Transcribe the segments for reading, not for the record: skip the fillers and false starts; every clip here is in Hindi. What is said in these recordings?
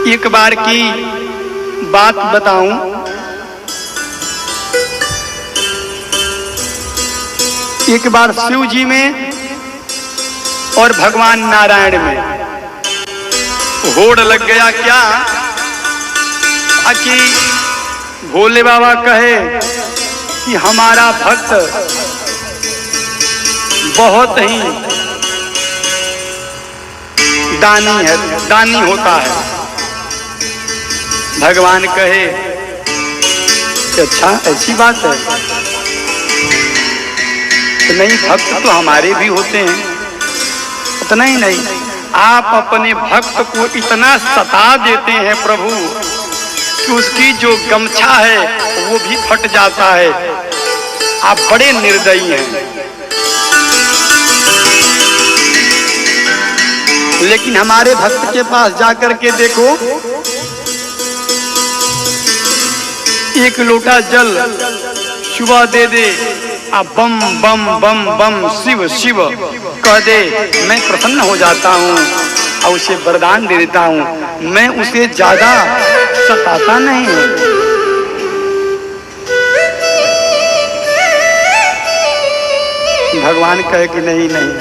एक बार की बात बताऊं। एक बार शिव जी में और भगवान नारायण में होड़ लग गया। क्या कि भोले बाबा कहे कि हमारा भक्त बहुत ही दानी है, दानी होता है। भगवान कहे कि अच्छा ऐसी बात है तो नहीं, भक्त तो हमारे भी होते हैं। इतना ही नहीं, आप अपने भक्त को इतना सता देते हैं प्रभु कि उसकी जो गमछा है वो भी फट जाता है। आप बड़े निर्दयी हैं। लेकिन हमारे भक्त के पास जाकर के देखो, एक लोटा जल सुबह दे दे, आप बम बम बम बम शिव शिव कह दे, मैं प्रसन्न हो जाता हूँ और उसे वरदान दे देता हूँ। मैं उसे ज्यादा सताता नहीं हूँ। भगवान कहे कि नहीं नहीं,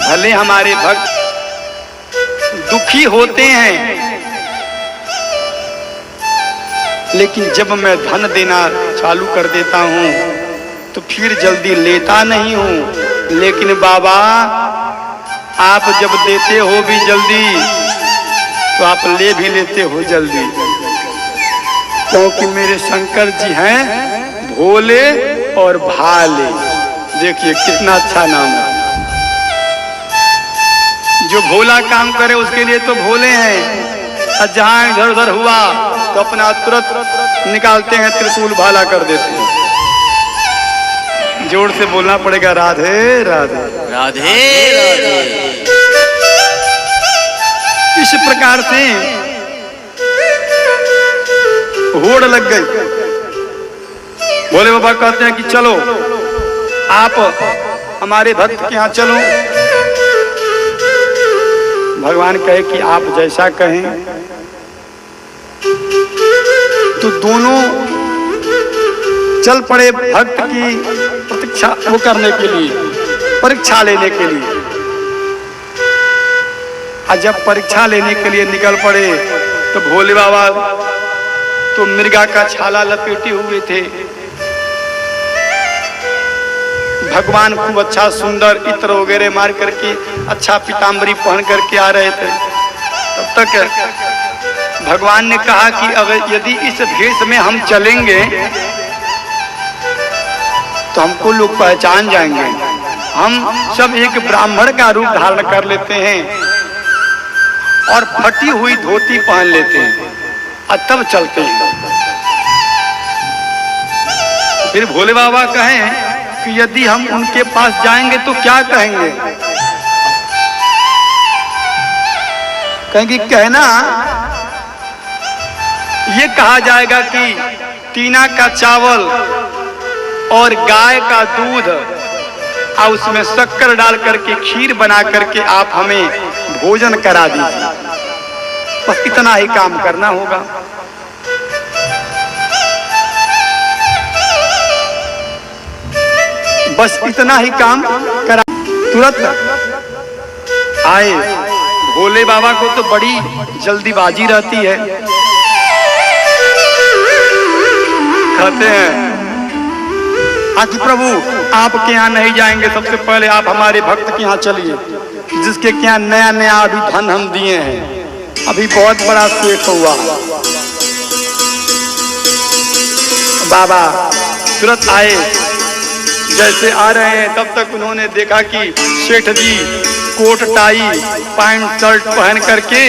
भले हमारे भक्त दुखी होते हैं लेकिन जब मैं धन देना चालू कर देता हूँ तो फिर जल्दी लेता नहीं हूँ। लेकिन बाबा आप जब देते हो भी जल्दी तो आप ले भी लेते हो जल्दी, क्योंकि मेरे शंकर जी हैं भोले और भाले। देखिए कितना अच्छा नाम है। जो भोला काम करे उसके लिए तो भोले हैं, और जहां इधर उधर हुआ तो अपना तुरंत निकालते हैं, त्रिशूल भाला कर देते हैं। जोर से बोलना पड़ेगा राधे राधे राधे राधे। इस प्रकार से होड़ लग गई। भोले बाबा कहते हैं कि चलो आप हमारे भक्त के यहाँ चलो। भगवान कहे कि आप जैसा कहें। तो दोनों चल पड़े भक्त की प्रतीक्षा वो करने के लिए, परीक्षा लेने के लिए। और जब परीक्षा लेने के लिए निकल पड़े तो भोले बाबा तो मृगा का छाला लपेटे हुए थे। भगवान खूब अच्छा सुंदर इत्र वगैरह मार करके अच्छा पीताम्बरी पहन करके आ रहे थे। तब तक भगवान ने कहा कि अगर यदि इस भेष में हम चलेंगे तो हमको लोग पहचान जाएंगे। हम सब एक ब्राह्मण का रूप धारण कर लेते हैं और फटी हुई धोती पहन लेते हैं और तब चलते हैं। फिर भोले बाबा कहें कि यदि हम उनके पास जाएंगे तो क्या कहेंगे? कहेंगे कहना ये कहा जाएगा कि टीना का चावल और गाय का दूध और उसमें शक्कर डाल करके खीर बना करके आप हमें भोजन करा दीजिए। बस इतना ही काम करना होगा। बस इतना ही काम करा। तुरंत आए। भोले बाबा को तो बड़ी जल्दीबाजी रहती है। कहते हैं आज प्रभु आपके यहाँ नहीं जाएंगे, सबसे पहले आप हमारे भक्त के यहाँ चलिए, जिसके यहाँ नया नया अभी धन हम दिए हैं, अभी बहुत बड़ा सेठ हुआ। बाबा तुरंत आए। जैसे आ रहे हैं तब तक उन्होंने देखा कि सेठ जी कोट टाई पैंट शर्ट पहन करके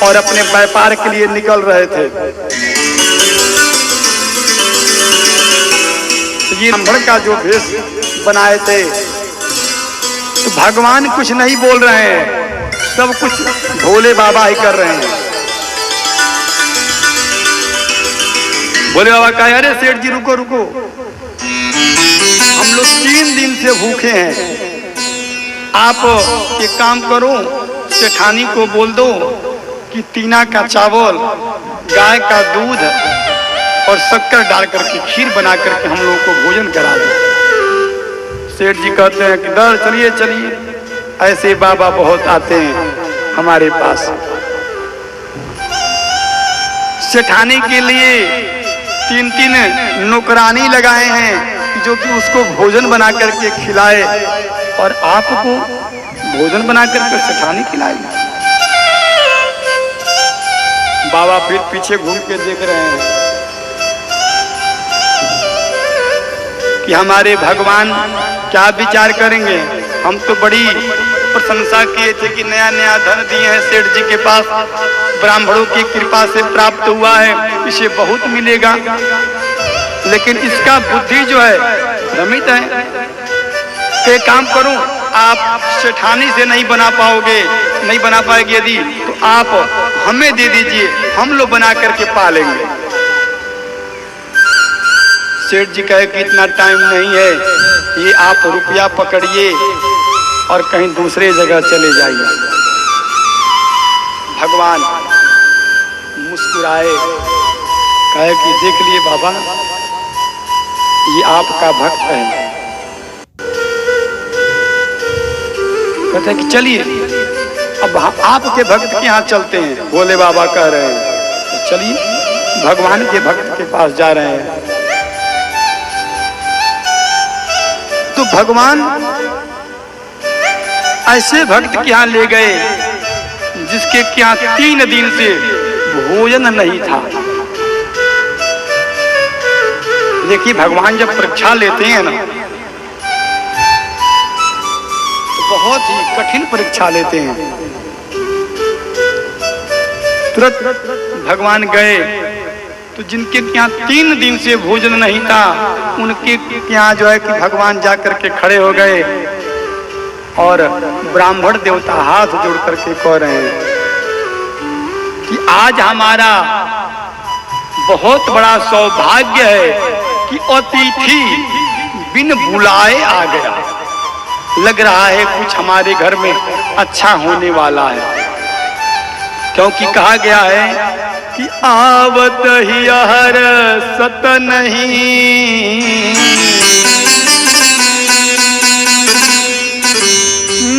और अपने व्यापार के लिए निकल रहे थे। ये ब्राह्मण का जो भेष बनाए थे तो भगवान कुछ नहीं बोल रहे हैं, सब कुछ भोले बाबा ही कर रहे हैं। भोले बाबा कहे अरे सेठ जी रुको रुको, हम लोग 3 दिन से भूखे हैं। आप एक काम करो, सेठानी को बोल दो कि तीना का चावल, गाय का दूध और शक्कर डाल करके खीर बना करके हम लोग को भोजन करा दो। सेठ जी कहते हैं कि दर चलिए चलिए, ऐसे बाबा बहुत आते हैं हमारे पास। सेठानी के लिए 3-3 नौकरानी लगाए हैं जो कि उसको भोजन बना करके खिलाए, और आपको भोजन बना करके सेठानी खिलाए। बाबा फिर पीछे घूम के देख रहे हैं कि हमारे भगवान क्या विचार करेंगे। हम तो बड़ी प्रशंसा किए थे कि नया नया धन दिए हैं सेठ जी के पास, ब्राह्मणों की कृपा से प्राप्त हुआ है, इसे बहुत मिलेगा, लेकिन इसका बुद्धि जो है भ्रमित है। एक काम करूं, आप सेठानी से नहीं बना पाओगे, नहीं बना पाएगी यदि, तो आप हमें दे दीजिए, हम लोग बना करके पालेंगे। सेठ जी कहे कि इतना टाइम नहीं है, ये आप रुपया पकड़िए और कहीं दूसरे जगह चले जाइए। भगवान मुस्कुराए, कहे कि देख लिए बाबा, ये आपका भक्त है। कहते हैं कि चलिए अब आपके भक्त के यहाँ चलते हैं। भोले बाबा कह रहे हैं तो चलिए भगवान के भक्त के पास जा रहे हैं। तो भगवान ऐसे भक्त के यहाँ ले गए जिसके क्या 3 दिन से भोजन नहीं था। देखिए भगवान जब परीक्षा लेते हैं ना, बहुत ही कठिन परीक्षा लेते हैं। तुरंत भगवान गए तो जिनके यहाँ 3 दिन से भोजन नहीं था, उनके यहाँ जो है कि भगवान जाकर के खड़े हो गए और ब्राह्मण देवता हाथ जोड़ करके कह रहे हैं कि आज हमारा बहुत बड़ा सौभाग्य है कि अतिथि बिन बुलाए आ गया। लग रहा है कुछ हमारे घर में अच्छा होने वाला है, क्योंकि कहा गया है कि आवत ही हर सत नहीं,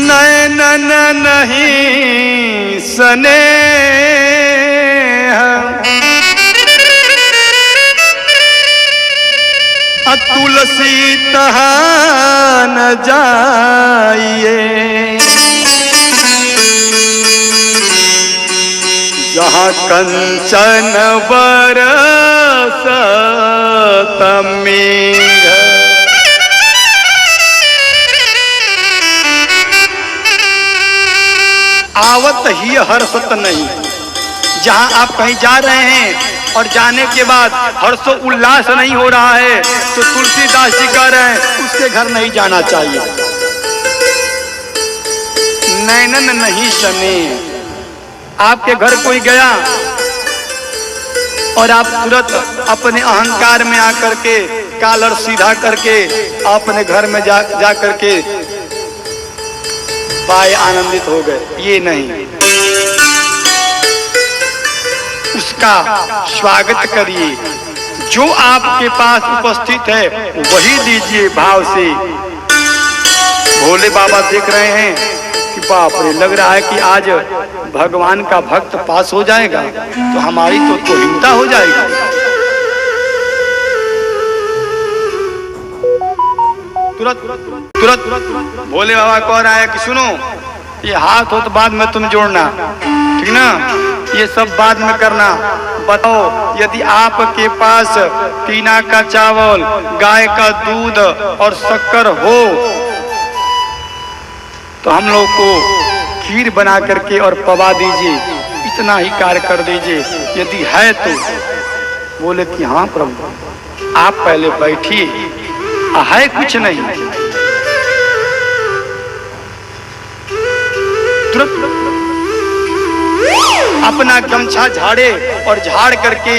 नैनन नहीं सने, तुलसी तहा न जाइए, जहाँ कंचन बरसत मेघ। आवत ही हर्षत नहीं, जहाँ आप कहीं जा रहे हैं और जाने के बाद हर्षो उल्लास नहीं हो रहा है, तो तुलसीदास जी कह रहे हैं उसके घर नहीं जाना चाहिए। नैनन नहीं सने, आपके घर कोई गया और आप तुरंत अपने अहंकार में आकर के कालर सीधा करके अपने घर में जा करके पाए आनंदित हो गए, ये नहीं। उसका स्वागत करिए, जो आपके पास उपस्थित है वही दीजिए भाव से। भोले बाबा देख रहे हैं कि बाप रे, लग रहा है कि आज भगवान का भक्त पास हो जाएगा तो हमारी तो तोहिनता हो जाएगी। तुरंत भोले बाबा कह रहा है कि सुनो, ये हाथ हो तो बाद में तुम जोड़ना, ठीक ना, ये सब बाद में करना। बताओ यदि आपके पास तीना का चावल, गाय का दूध और शक्कर हो तो हम लोग को खीर बना करके और पवा दीजिए, इतना ही कार्य कर दीजिए, यदि है तो। बोले कि हाँ प्रभु, आप पहले बैठिए, है कुछ नहीं। अपना गमछा झाड़े और झाड़ करके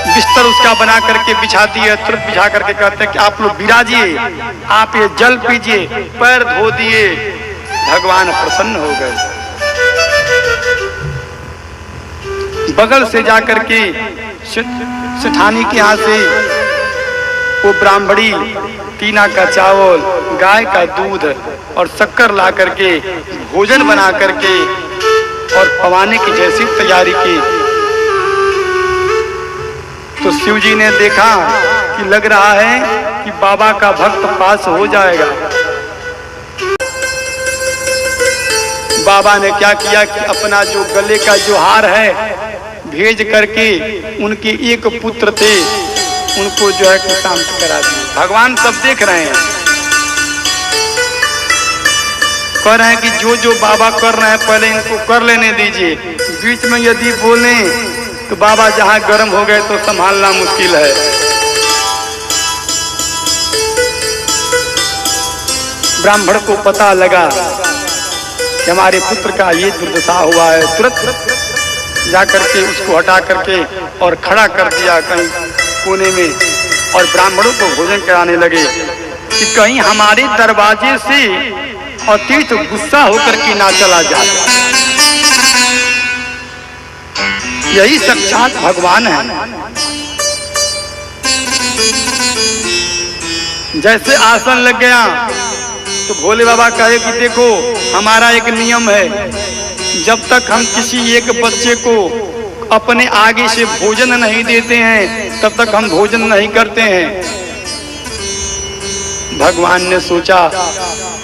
बिस्तर उसका बना करके बिछा दिए। तुरंत बिछा करके कहते हैं कि आप लोग विराजिए, आप ये जल पीजिए, पैर धो दिए। भगवान प्रसन्न हो गए। बगल से जाकर के सेठानी के यहाँ से वो ब्राह्मणी तीना का चावल, गाय का दूध और शक्कर ला करके भोजन बना करके और पवाने की जैसी तैयारी की। तो शिव जी ने देखा कि लग रहा है कि बाबा का भक्त पास हो जाएगा। बाबा ने क्या किया कि अपना जो गले का जो हार है भेज करके उनके एक पुत्र थे उनको जो है कि शांत करा दिया। भगवान सब देख रहे हैं, कह रहे हैं कि जो जो बाबा कर रहे हैं पहले इनको कर लेने दीजिए। बीच में यदि बोले तो बाबा जहां गर्म हो गए तो संभालना मुश्किल है। ब्राह्मण को पता लगा कि हमारे पुत्र का ये दुर्दशा हुआ है। तुरंत जाकर के उसको हटा करके और खड़ा कर दिया कहीं कोने में और ब्राह्मणों को भोजन कराने लगे कि कहीं हमारे दरवाजे से अतीत गुस्सा होकर के ना चला जाए। यही साक्षात भगवान है। जैसे आसन लग गया तो भोले बाबा कहे कि देखो हमारा एक नियम है, जब तक हम किसी एक बच्चे को अपने आगे से भोजन नहीं देते हैं तब तक हम भोजन नहीं करते हैं। भगवान ने सोचा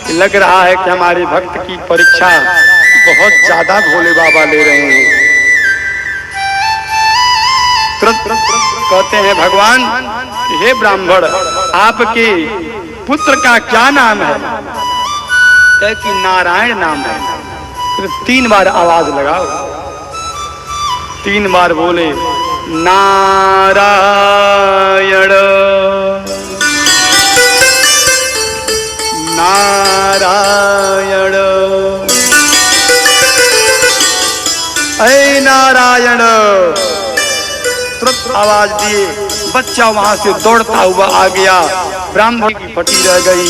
कि लग रहा है कि हमारे भक्त की परीक्षा बहुत ज्यादा भोले बाबा ले रहे हैं। तुरंत कहते हैं भगवान कि हे ब्राह्मण, आपके पुत्र का क्या नाम है? कहे कि नारायण नाम है। फिर 3 बार आवाज लगाओ। 3 बार बोले नारायण नारायण, ऐ नारायण। तुरंत आवाज दिए, बच्चा वहां से दौड़ता हुआ आ गया। ब्राह्मण की फटी रह गई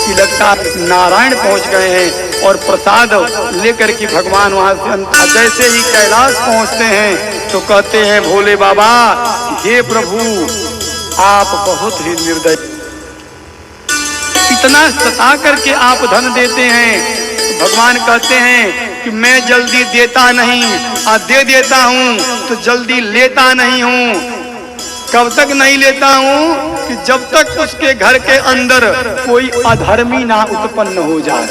कि लगता नारायण पहुंच गए हैं और प्रसाद लेकर के भगवान वहां से जैसे ही कैलाश पहुंचते हैं तो कहते हैं भोले बाबा, हे प्रभु आप बहुत ही निर्दयी, इतना सता करके आप धन देते हैं। तो भगवान कहते हैं कि मैं जल्दी देता नहीं, दे देता हूं तो जल्दी लेता नहीं हूं। कब तक नहीं लेता हूं कि जब तक उसके घर के अंदर कोई अधर्मी ना उत्पन्न हो जाए।